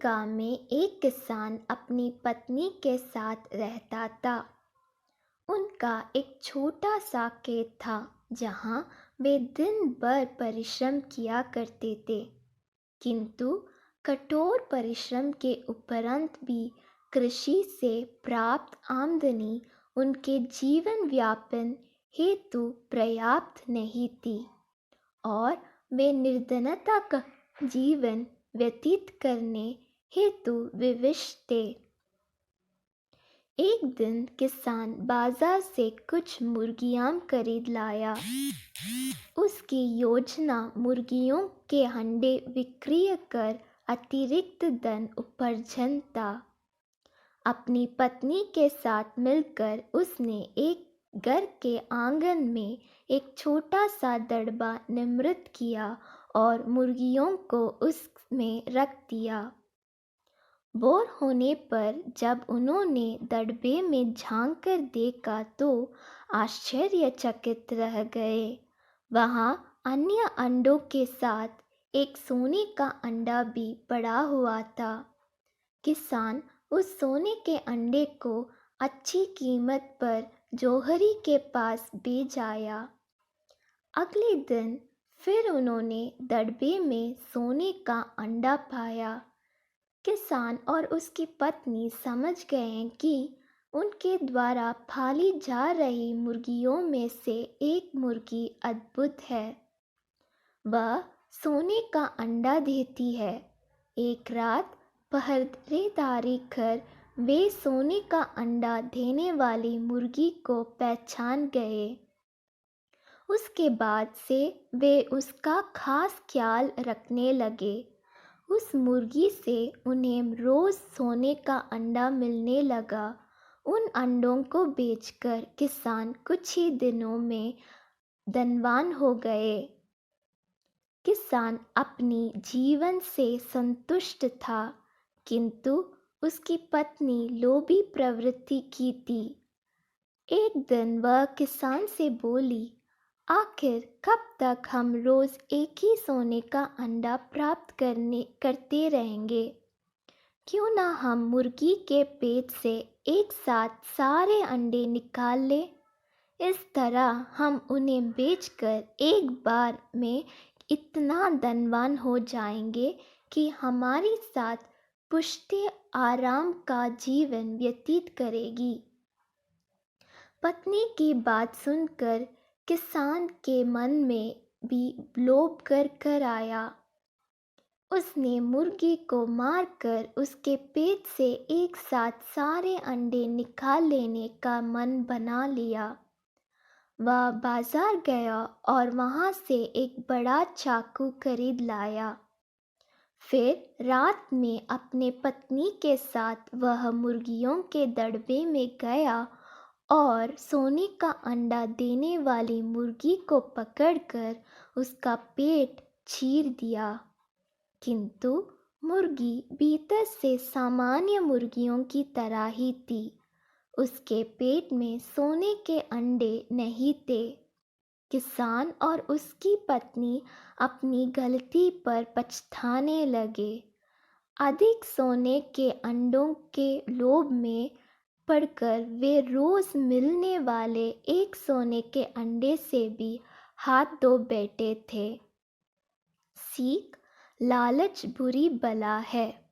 गांव में एक किसान अपनी पत्नी के साथ रहता था। उनका एक छोटा सा खेत था जहां वे दिन भर परिश्रम किया करते थे। किंतु कठोर परिश्रम के उपरांत भी कृषि से प्राप्त आमदनी उनके जीवन व्यापन हेतु पर्याप्त नहीं थी और वे निर्धनता का जीवन व्यतीत करने हेतु विवश थे। एक दिन किसान बाजार से कुछ मुर्गियां खरीद लाया। उसकी योजना मुर्गियों के अंडे विक्रय कर अतिरिक्त धन उपार्जन था। अपनी पत्नी के साथ मिलकर उसने एक घर के आंगन में एक छोटा सा दड़बा निर्मित किया और मुर्गियों को उसमें रख दिया। बोर होने पर जब उन्होंने दड़बे में झांक कर देखा तो आश्चर्यचकित रह गए। वहां अन्य अंडों के साथ एक सोने का अंडा भी पड़ा हुआ था। किसान उस सोने के अंडे को अच्छी कीमत पर जौहरी के पास बेच आया। अगले दिन फिर उन्होंने दड़बे में सोने का अंडा पाया। किसान और उसकी पत्नी समझ गए कि उनके द्वारा पाली जा रही मुर्गियों में से एक मुर्गी अद्भुत है। वह सोने का अंडा देती है। एक रात पहरेदारी कर वे सोने का अंडा देने वाली मुर्गी को पहचान गए। उसके बाद से वे उसका खास ख्याल रखने लगे। उस मुर्गी से उन्हें रोज सोने का अंडा मिलने लगा। उन अंडों को बेचकर किसान कुछ ही दिनों में धनवान हो गए। किसान अपनी जीवन से संतुष्ट था, किंतु उसकी पत्नी लोभी प्रवृत्ति की थी। एक दिन वह किसान से बोली, आखिर कब तक हम रोज एक ही सोने का अंडा प्राप्त करते रहेंगे? क्यों ना हम मुर्गी के पेट से एक साथ सारे अंडे निकाल लें? इस तरह हम उन्हें बेचकर एक बार में इतना धनवान हो जाएंगे कि हमारी साथ पुष्टि आराम का जीवन व्यतीत करेगी। पत्नी की बात सुनकर किसान के मन में भी लोभ कर आया। उसने मुर्गी को मारकर उसके पेट से एक साथ सारे अंडे निकाल लेने का मन बना लिया। वह बाजार गया और वहां से एक बड़ा चाकू खरीद लाया। फिर रात में अपने पत्नी के साथ वह मुर्गियों के दड़बे में गया और सोने का अंडा देने वाली मुर्गी को पकड़कर उसका पेट चीर दिया। किंतु मुर्गी भीतर से सामान्य मुर्गियों की तरह ही थी। उसके पेट में सोने के अंडे नहीं थे। किसान और उसकी पत्नी अपनी गलती पर पछताने लगे। अधिक सोने के अंडों के लोभ में पड़कर वे रोज मिलने वाले एक सोने के अंडे से भी हाथ धो बैठे थे। सीख, लालच बुरी बला है।